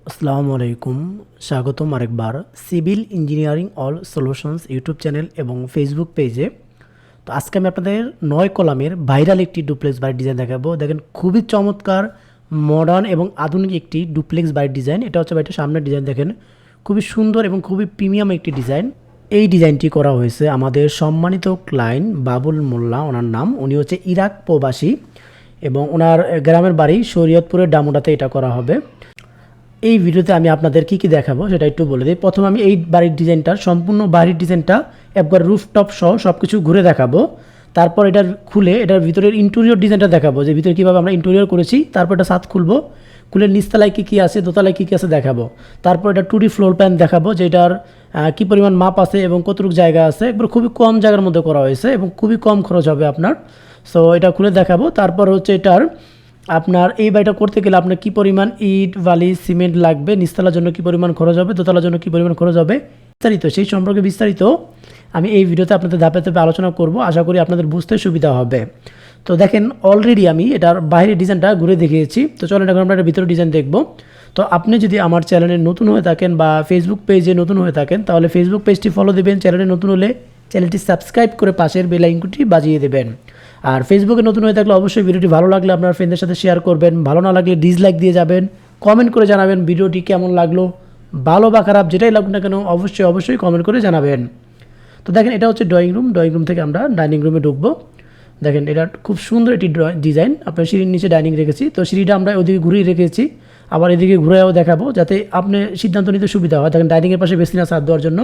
আসসালামু আলাইকুম, স্বাগতম আরেকবার civil engineering all solutions YouTube channel এবং ফেসবুক পেজে। তো আজকে আমি আপনাদের 9 কলামের ভাইরাল একটি ডুপ্লেক্স বাড়ির ডিজাইন দেখাবো। দেখেন খুবই চমৎকার, মডার্ন এবং আধুনিক একটি ডুপ্লেক্স বাড়ির ডিজাইন। এটা হচ্ছে বাড়িটার সামনের ডিজাইন। দেখেন খুবই সুন্দর এবং খুবই প্রিমিয়াম একটি ডিজাইন। এই ডিজাইনটি করা হয়েছে আমাদের সম্মানিত ক্লায়েন্ট বাবুল মোল্লা, ওনার নাম। উনি হচ্ছে ইরাক প্রবাসী এবং ওনার গ্রামের বাড়ি শরীয়তপুরের ডামুডাতে এটা করা হবে। এই ভিডিওতে আমি আপনাদের কি দেখাবো সেটা একটু বলে দিই। প্রথমে আমি এই বাড়ির ডিজাইনটার সম্পূর্ণ বাড়ির ডিজাইনটা একবার রুফটপ সহ সব কিছু ঘুরে দেখাবো। তারপর এটার খুলে এটার ভিতরের ইন্টেরিয়র ডিজাইনটা দেখাবো, যে ভিতরে কীভাবে আমরা ইন্টেরিয়র করেছি। তারপর এটা ছাদ খুলবো, খুলে নিচতলায় কী আছে, দোতলায় কী আছে দেখাবো। তারপর এটা 2D ফ্লোর প্ল্যান দেখাবো, যে এটার কী পরিমাণ মাপ আছে এবং কতটুকু জায়গা আছে। একবার খুবই কম জায়গার মধ্যে করা হয়েছে এবং খুবই কম খরচ হবে আপনার। সো এটা খুলে দেখাবো। তারপর হচ্ছে এটার আপনার এই বাড়িটা করতে গেলে আপনার কী পরিমাণ ইট, বালি, সিমেন্ট লাগবে, নিচতলার জন্য কী পরিমাণ খরচ হবে, দোতলার জন্য কী পরিমাণ খরচ হবে, বিস্তারিত সেই সম্পর্কে বিস্তারিত আমি এই ভিডিওতে আপনাদের ধাপে ধাপে আলোচনা করব। আশা করি আপনাদের বুঝতে সুবিধা হবে। তো দেখেন অলরেডি আমি এটার বাইরের ডিজাইনটা ঘুরে দেখিয়েছি। তো চলেন এখন আমরা এটার ভিতরে ডিজাইন দেখব। তো আপনি যদি আমার চ্যানেলে নতুন হয়ে থাকেন বা ফেসবুক পেজে নতুন হয়ে থাকেন, তাহলে ফেসবুক পেজটি ফলো দেবেন। চ্যানেলে নতুন হলে চ্যানেলটি সাবস্ক্রাইব করে পাশের বেল আইকনটি বাজিয়ে দেবেন। আর ফেসবুকে নতুন হয়ে থাকলে অবশ্যই ভিডিওটি ভালো লাগলে আপনার ফ্রেন্ডদের সাথে শেয়ার করবেন, ভালো না লাগলে ডিসলাইক দিয়ে যাবেন, কমেন্ট করে জানাবেন ভিডিওটি কেমন লাগলো, ভালো বা খারাপ যেটাই লাগুক না কেন অবশ্যই কমেন্ট করে জানাবেন। তো দেখেন এটা হচ্ছে ড্রয়িং রুম। ড্রয়িং রুম থেকে আমরা ডাইনিং রুমে ঢুকবো। দেখেন এটা খুব সুন্দর একটি ডিজাইন। আপনার সিঁড়ির নিচে ডাইনিং রেখেছি, তো সিঁড়িটা আমরা ওদিকে ঘুরিয়ে রেখেছি, আবার এদিকে ঘুরেও দেখাবো যাতে আপনি সিদ্ধান্ত নিতে সুবিধা হয়। দেখেন ডাইনিংয়ের পাশে বেসিন আছে হাত দেওয়ার জন্য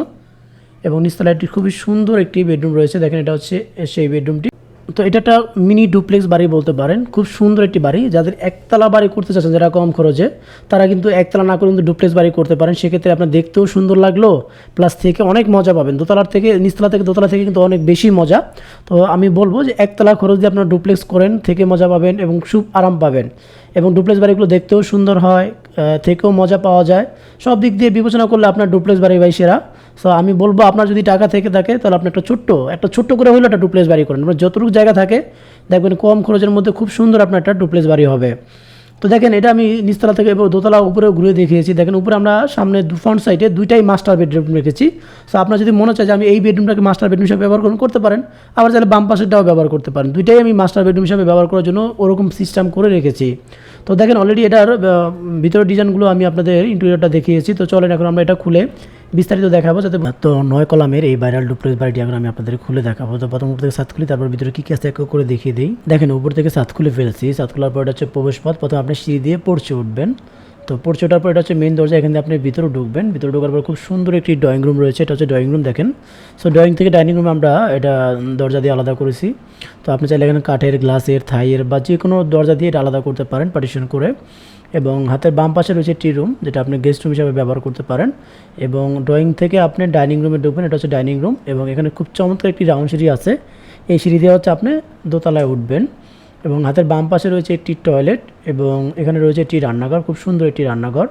এবং নিচতলায় একটি খুবই সুন্দর একটি বেডরুম রয়েছে। দেখেন এটা হচ্ছে সেই বেডরুমটি। তো এটা একটা মিনি ডুপ্লেক্স বাড়ি বলতে পারেন। খুব সুন্দর একটি বাড়ি। যাদের একতলা বাড়ি করতে চাচ্ছেন, যারা কম খরচে, তারা কিন্তু একতলা না করে কিন্তু ডুপ্লেক্স বাড়ি করতে পারেন। সেক্ষেত্রে আপনার দেখতেও সুন্দর লাগলো, প্লাস থেকে অনেক মজা পাবেন। দোতলার থেকে নিচতলা থেকে দোতলা থেকে কিন্তু অনেক বেশি মজা। তো আমি বলবো যে একতলা খরচ দিয়ে আপনার ডুপ্লেক্স করেন, থেকে মজা পাবেন এবং খুব আরাম পাবেন। এবং ডুপ্লেক্স বাড়িগুলো দেখতেও সুন্দর হয়, থেকেও মজা পাওয়া যায়। সব দিক দিয়ে বিবেচনা করলে আপনার ডুপ্লেক্স বাড়ি ভাই সেরা। সো আমি বলবো আপনার যদি টাকা থেকে থাকে তাহলে আপনি একটা ছোট্ট করে হলেও একটা ডুপ্লেক্স বাড়ি করেন। আপনার যতটুকু জায়গা থাকে দেখবেন কম খরচের মধ্যে খুব সুন্দর আপনার একটা ডুপ্লেক্স বাড়ি হবে। তো দেখেন এটা আমি নিচতলা থেকে এবং দোতলা উপরেও ঘুরে দেখিয়েছি। দেখেন উপরে আমরা সামনে ফ্রন্ট সাইডে দুইটাই মাস্টার বেডরুম রেখেছি। সো আপনার যদি মনে চায় যে আমি এই বেডরুমটাকে মাস্টার বেডরুম হিসেবে ব্যবহার করতে পারেন, আবার চাইলে বাম পাশেরটাও ব্যবহার করতে পারেন। দুইটাই আমি মাস্টার বেডরুম হিসেবে ব্যবহার করার জন্য ওরকম সিস্টেম করে রেখেছি। তো দেখেন অলরেডি এটার ভিতরের ডিজাইনগুলো আমি আপনাদের ইন্টেরিয়রটা দেখিয়েছি। তো চলেন এখন আমরা এটা খুলে বিস্তারিত দেখাবো। যাতে তো 9 কলামের এই ভাইরাল ডুপ্লেক্স বাড়িটি এখন আমি আপনাদের খুলে দেখাবো। তো প্রথম উপর থেকে ছাদ খুলি, তারপর ভিতরে কী আছে এক করে দেখিয়ে দিই। দেখেন উপর থেকে ছাদ খুলে ফেলছি। ছাদ খোলার পর এটা হচ্ছে প্রবেশ পথ। প্রথমে আপনি সিঁড়ি দিয়ে পড়ছে উঠবেন। তো পড়ছে ওঠার পর এটা হচ্ছে মেইন দরজা। এখান থেকে আপনি ভিতরে ঢুকবেন। ভিতরে ঢোকার পর খুব সুন্দর একটি ড্রয়িং রুম রয়েছে। এটা হচ্ছে ড্রয়িং রুম। দেখেন সো ড্রয়িং থেকে ডাইনিং রুম আমরা এটা দরজা দিয়ে আলাদা করেছি। তো আপনি চাইলে এখানে কাঠের, গ্লাসের, থাইয়ের বা যে কোনো দরজা দিয়ে এটা আলাদা করতে পারেন পার্টিশন করে। এবং হাতের বাম পাশে রয়েছে টি রুম, যেটা আপনি গেস্ট রুম হিসাবে ব্যবহার করতে পারেন। এবং ড্রয়িং থেকে আপনি ডাইনিং রুমে ঢুকবেন। এটা হচ্ছে ডাইনিং রুম এবং এখানে খুব চমৎকার একটি রাউন্ড সিঁড়ি আছে। এই সিঁড়ি দিয়ে হচ্ছে আপনি দোতলায় উঠবেন। এবং হাতের বাম পাশে রয়েছে একটি টয়লেট এবং এখানে রয়েছে একটি রান্নাঘর, খুব সুন্দর একটি রান্নাঘর।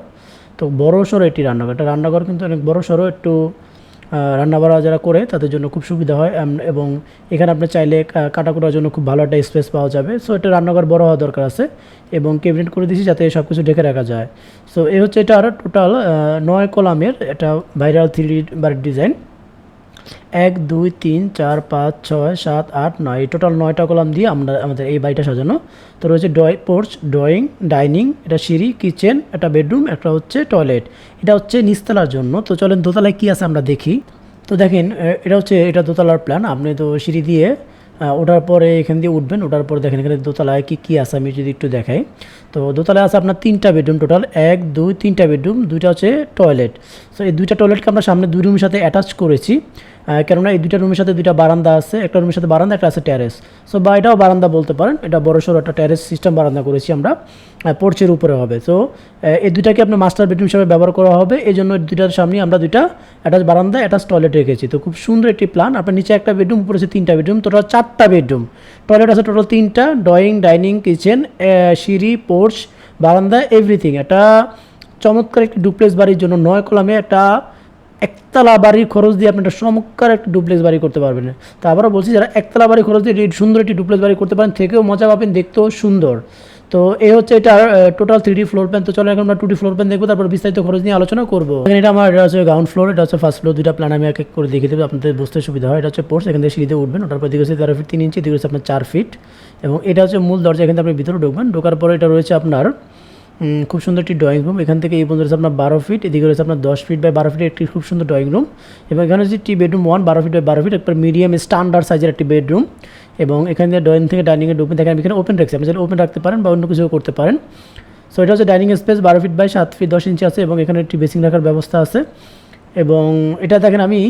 তো বড় সড়ো একটি রান্নাঘর। এটা রান্নাঘর কিন্তু অনেক বড় সড়ো, একটু রান্নাবাড়া যারা করে তাদের জন্য খুব সুবিধা হয়। এবং এখানে আপনি চাইলে কাটাকুটার জন্য খুব ভালো একটা স্পেস পাওয়া যাবে। সো এটা রান্নাঘর বড় হওয়া দরকার আছে এবং ক্যাবিনেট করে দিয়েছি যাতে সব কিছু ঢেকে রাখা যায়। সো এই হচ্ছে এটা আর টোটাল 9 কলামের এটা ভাইরাল 3D বাড়ির ডিজাইন। 1 2 3 4 5 6 7 8 9 এই টোটাল 9টা কলাম দিয়ে আমরা আমাদের এই বাড়িটা সাজানো। তো রয়েছে পোর্চ, ড্রয়িং, ডাইনিং, এটা সিঁড়ি, কিচেন, একটা বেডরুম, একটা হচ্ছে টয়লেট। এটা হচ্ছে নিচতলার জন্য। তো চলেন দোতলায় কী আছে আমরা দেখি। তো দেখেন এটা দোতলার প্ল্যান। আপনি তো সিঁড়ি দিয়ে ওঠার পরে এখান দিয়ে উঠবেন। ওঠার পরে দেখেন এখানে দোতলায় কী আছে আমি যদি একটু দেখাই। তো দোতলায় আছে আপনার 3টা বেডরুম, টোটাল 1 2 3টা বেডরুম, 2টা হচ্ছে টয়লেট। সো এই 2টা টয়লেটকে আমরা সামনে 2 রুমের সাথে অ্যাটাচ করেছি, কেননা এই 2টা রুমের সাথে 2টা বারান্দা আছে। একটা রুমের সাথে বারান্দা, একটা আছে ট্যারেস। সো বা এটাও বারান্দা বলতে পারেন। এটা বড়সড় একটা ট্যারেস সিস্টেম বারান্দা করেছি আমরা, পোর্চের উপরে হবে। সো এই 2টাকে আপনার মাস্টার বেডরুম হিসাবে ব্যবহার করা হবে। এই জন্য 2টার সামনে আমরা 2টা অ্যাটাচ বারান্দা, অ্যাটাচ টয়লেট রেখেছি। তো খুব সুন্দর একটি প্ল্যান। আপনার নিচে একটা বেডরুম, উপরে আছে 3টা বেডরুম, টোটাল 4টা বেডরুম। টয়লেট আছে টোটাল 3টা, ড্রয়িং, ডাইনিং, কিচেন, সিঁড়ি, পোর্চ, বারান্দা, এভরিথিং। এটা চমৎকার একটি ডুপ্লেক্স বাড়ির জন্য 9 কলামে একটা একতলা বাড়ির খরচ দিয়ে আপনি একটা চমৎকার একটা ডুপ্লেক্স বাড়ি করতে পারবেন। তা আবারও বলছি, যারা একতলা বাড়ি খরচ দিয়ে সুন্দর একটি ডুপ্লেক্স বাড়ি করতে পারেন, থেকেও মজা পাবেন, দেখতেও সুন্দর। তো এই হচ্ছে এটার টোটাল 3D ফ্লোর প্ল্যান। তো চলো এখন আমরা 2D ফ্লোর প্ল্যান দেখবো, তারপর বিস্তারিত খরচ নিয়ে আলোচনা করবো। এখানে এটা আমার, এটা হচ্ছে গ্রাউন্ড ফ্লোর, এটা হচ্ছে ফার্স্ট ফ্লোর। দুইটা প্ল্যান আমি এক এক করে দেখিয়ে দেবো, আপনাদের বুঝতে সুবিধা হয়। এটা হচ্ছে পোর্চ, এখান থেকে সিঁড়িতে উঠবেন, ওটার পর দিকে হচ্ছে 13 ফিট 3 ইঞ্চি, দিকে হচ্ছে আপনার 4 ফিট, এবং এটা হচ্ছে মূল দরজা। এখান থেকে আপনি ভিতরে ঢুকবেন, ঢোকার পরে এটা রয়েছে আপনার খুব সুন্দর একটি ড্রয়িং রুম। এখান থেকে এই পর্যন্ত রয়েছে আপনার 12 ফিট, এদিকে রয়েছে আপনার 10 ফিট বাই 12 ফিটের একটি খুব সুন্দর ড্রয়িং রুম। এবং এখানে হচ্ছে একটি বেডরুম 1 12 ফিট বাই 12 ফিট, একবার মিডিয়াম স্ট্যান্ডার্ড সাইজের একটি বেডরুম। এবং এখান থেকে ড্রয়িং থেকে ডাইনিংয়ে ঢুকবেন, দেখেন এখানে ওপেন রাখছি, আপনি ওপেন রাখতে পারেন বা অন্য কিছুও করতে পারেন। সো এটা হচ্ছে dining space, 12 feet by 7 feet 10 ইঞ্চি আছে, এবং এখানে একটি বেসিং রাখার ব্যবস্থা আছে। এবং এটা দেখেন আমি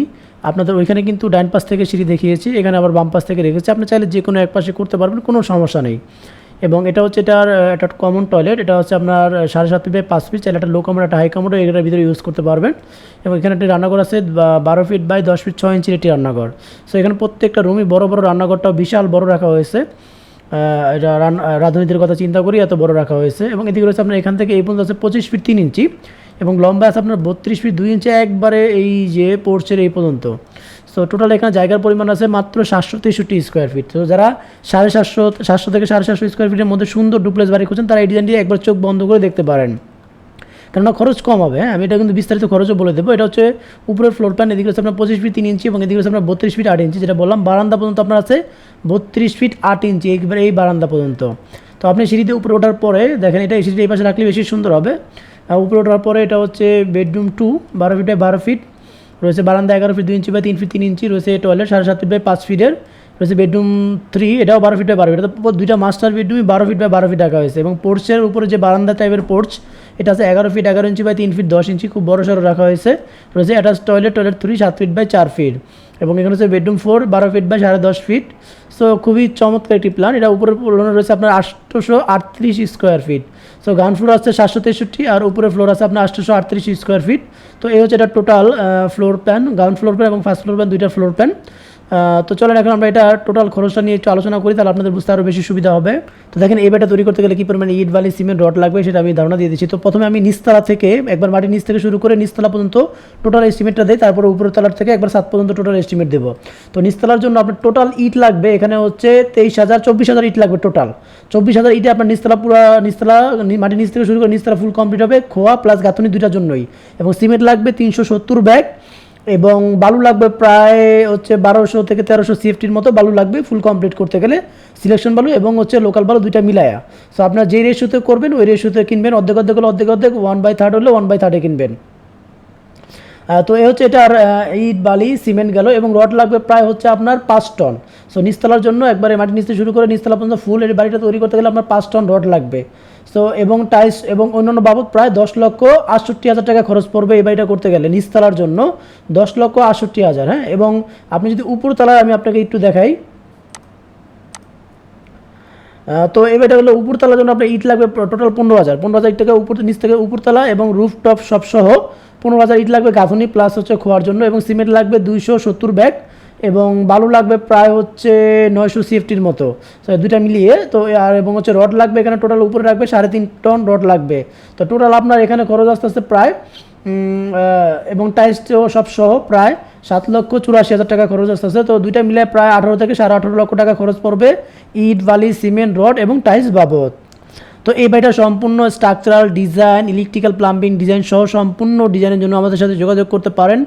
আপনাদের ওইখানে কিন্তু ডাইন পাশ থেকে সিঁড়ি দেখিয়েছি, এখানে আবার বাম পাশ থেকে রেখেছি, আপনি চাইলে যে কোনো এক পাশে করতে পারবেন, কোনো সমস্যা নেই। এবং এটা হচ্ছে এটার একটা কমন টয়লেট, এটা হচ্ছে আপনার 7.5 ফিট বাই 5 ফিট, চাইলে একটা লো কামড় একটা হাই কামড় এটার ভিতরে ইউজ করতে পারবেন। এবং এখানে একটি রান্নাঘর আছে 12 ফিট বাই 10 ফিট 6 ইঞ্চির একটি রান্নাঘর। সো এখানে প্রত্যেকটা রুমই বড় বড়, রান্নাঘরটাও বিশাল বড় রাখা হয়েছে। এটা রাঁধুনিদের কথা চিন্তা করি এত বড় রাখা হয়েছে। এবং এদিকে রয়েছে আপনার এখান থেকে এই পর্যন্ত আছে 25 ফিট 3 ইঞ্চি, এবং লম্বা আছে আপনার 32 ফিট 2 ইঞ্চি, একবারে এই যে পোর্চের এই পর্যন্ত। সো টোটাল এখানে জায়গার পরিমাণ আছে মাত্র 763 স্কোয়ার ফিট। তো যারা 750 থেকে 750 স্কোয়ার ফিটের মধ্যে সুন্দর ডুপ্লেক্স বাড়ি খুঁজছেন, তারা এই ডিজাইনটি একবার চোখ বন্ধ করে দেখতে পারেন, কেননা খরচ কম হবে। হ্যাঁ, আমি এটা কিন্তু বিস্তারিত খরচও বলে দেবো। এটা হচ্ছে উপরের ফ্লোর প্ল্যান, এদিকে হচ্ছে আপনার 25 ফিট 3 ইঞ্চি, এবং এদিকে হচ্ছে আপনার 32 ফিট 8 ইঞ্চি, যেটা বললাম। বারান্দা পর্যন্ত আপনার আছে 32 ফিট 8 ইঞ্চি, একবারে এই বারান্দা পর্যন্ত। তো আপনি সিঁড়িতে উপরে ওঠার পরে দেখেন, এটা এই সিঁড়িতে এই পাশে রাখলে বেশি সুন্দর হবে। উপরে ওঠার পরে এটা হচ্ছে বেডরুম 2 12 ফিট বাই 12 ফিট, রয়েছে বারান্দা 11 ফিট 2 ইঞ্চি বাই 3 ফিট 3 ইঞ্চি, রয়েছে টয়লেট 7.5 ফিট বাই 5 ফিটের, রয়েছে বেডরুম 3, এটাও 12 ফিট বাই 12 ফিট। এটা দুইটা মাস্টার বেডরুমই 12 ফিট বাই 12 ফিট রাখা হয়েছে। এবং পোর্চের উপরে যে বারান্দা টাইপের পোর্চ, এটা আছে 11 ফিট 11 ইঞ্চি বাই 3 ফিট 10 ইঞ্চি, খুব বড় সড়ো রাখা হয়েছে। রয়েছে attach toilet 3 7 feet by 4 feet, এবং এখানে হচ্ছে bedroom 4 12 feet by 10.5 feet. So খুবই চমৎকার একটি প্ল্যান। এটা উপরে রয়েছে আপনার 838 square feet. So ground floor আছে 763, আর উপরে ফ্লোর আছে আপনার 838 স্কোয়ার ফিট। তো এই হচ্ছে এটা total floor plan, ground floor plan এবং ফার্স্ট ফ্লোর প্ল্যান, দুইটা ফ্লোর প্ল্যান। তো চলেন এখন আমরা এটা টোটাল খরচটা নিয়ে একটু আলোচনা করি, তাহলে আপনাদের বুঝতে আরও বেশি সুবিধা হবে। তো দেখেন এই বাড়িটা তৈরি করতে গেলে কী পরিমাণে ইট বালি সিমেন্ট রড লাগবে সেটা আমি ধারণা দিয়ে দিচ্ছি। তো প্রথমে আমি নিচতলা থেকে একবার মাটির নিচ থেকে শুরু করে নিচতলা পর্যন্ত টোটাল এস্টিমেটটা দিই, তারপরে উপরের তলার থেকে একবার 7 পর্যন্ত টোটাল এস্টিমেট দেবো। তো নিচতলার জন্য আপনার টোটাল ইট লাগবে এখানে হচ্ছে 23,000 ইট লাগবে টোটাল। 24,000 ইটে আপনার নিচতলা পুরো নিচতলা মাটির নিচ থেকে শুরু করে নিচতলা ফুল কমপ্লিট হবে, খোয়া প্লাস গাঁথনি দুইটার জন্যই। এবং সিমেন্ট লাগবে 370 ব্যাগ, এবং বালু লাগবে প্রায় হচ্ছে 1200 থেকে 1300 সিএফটির মতো বালু লাগবে ফুল কমপ্লিট করতে গেলে, সিলেকশন বালু এবং হচ্ছে লোকাল বালু দুইটা মিলায়া। সো আপনার যে রেশিওতে করবেন ওই রেশিওতে কিনবেন, অর্ধেক অর্ধেক হলে অর্ধেক অর্ধেক, 1/3 হলে 1/3 কিনবেন। তো এই হচ্ছে এটার ইট বালি সিমেন্ট গেল, এবং রড লাগবে প্রায় হচ্ছে আপনার 5 টন। সো নিচতলার জন্য একবারে মাটির নিচ থেকে শুরু করে নিচতলা পর্যন্ত ফুল এই বাড়িটা তৈরি করতে গেলে আপনার 5 টন রড লাগবে। সো এবং টাইলস এবং অন্যান্য বাবদ প্রায় 10,68,000 টাকা খরচ পড়বে এই বাড়িটা করতে গেলে, নিচতলার জন্য 10,68,000। হ্যাঁ, এবং আপনি যদি উপরতলায় আমি আপনাকে একটু দেখাই, তো এবারটা হলো উপরতলার জন্য আপনার ইট লাগবে টোটাল 15,000 ইট টাকা উপর নিচ থেকে উপরতলা, এবং রুফটপ সব সহ 15,000 ইট লাগবে গাঁথনি প্লাস হচ্ছে খোয়ার জন্য। এবং সিমেন্ট লাগবে 270 ব্যাগ, এবং বালু লাগবে প্রায় হচ্ছে 900 সিএফটির মতো, দুইটা মিলিয়ে। তো আর এবং হচ্ছে রড লাগবে এখানে টোটাল উপরে রাখবে 3.5 টন রড লাগবে। তো টোটাল আপনার এখানে খরচ আসতে আসতে প্রায় এবং টাইলস সব সহ প্রায় 7,84,000 টাকা খরচ আসতেছে। তো দুইটা মিলে প্রায় 18 থেকে 18.5 লক্ষ টাকা খরচ পড়বে ইট বালি সিমেন্ট রড এবং টাইলস বাবদ। তো এই বাড়িটা সম্পূর্ণ structural design, electrical plumbing design সহ সম্পূর্ণ ডিজাইনের জন্য আমাদের সাথে যোগাযোগ করতে পারেন।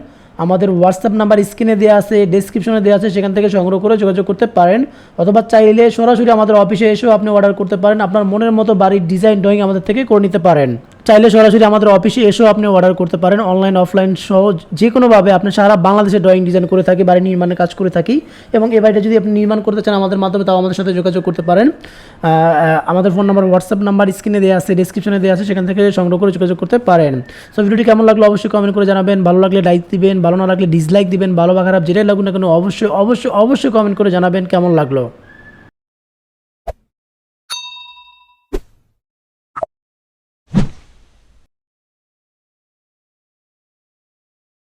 আমাদের হোয়াটসঅ্যাপ নাম্বার স্ক্রিনে দেওয়া আছে, ডেসক্রিপশনে দেওয়া আছে, সেখান থেকে সংগ্রহ করে যোগাযোগ করতে পারেন। অথবা চাইলে সরাসরি আমাদের অফিসে এসেও আপনি অর্ডার করতে পারেন, আপনার মনের মতো বাড়ির ডিজাইন ড্রয়িং আমাদের থেকে করে নিতে পারেন। চাইলে সরাসরি আমাদের অফিসে এসেও আপনি অর্ডার করতে পারেন, অনলাইন অফলাইন সহ যে কোনোভাবে। আপনি সারা বাংলাদেশে ড্রয়িং ডিজাইন করে থাকি, বাড়ি নির্মাণের কাজ করে থাকি, এবং এই বাড়িটা যদি আপনি নির্মাণ করতে চান আমাদের মাধ্যমে, তাও আমাদের সাথে যোগাযোগ করতে পারেন। আমাদের ফোন নাম্বার হোয়াটসঅ্যাপ নাম্বার স্ক্রিনে দেওয়া আছে, ডেসক্রিপশনে দেওয়া আছে, সেখান থেকে সংগ্রহ করে যোগাযোগ করতে পারেন। সো ভিডিওটি কেমন লাগলো অবশ্যই কমেন্ট করে জানাবেন, ভালো লাগলে লাইক দিবেন, ভালো না লাগলে ডিসলাইক দিবেন, ভালো বা খারাপ যেটাই লাগুন না কেন অবশ্যই অবশ্যই অবশ্যই কমেন্ট করে জানাবেন কেমন লাগলো।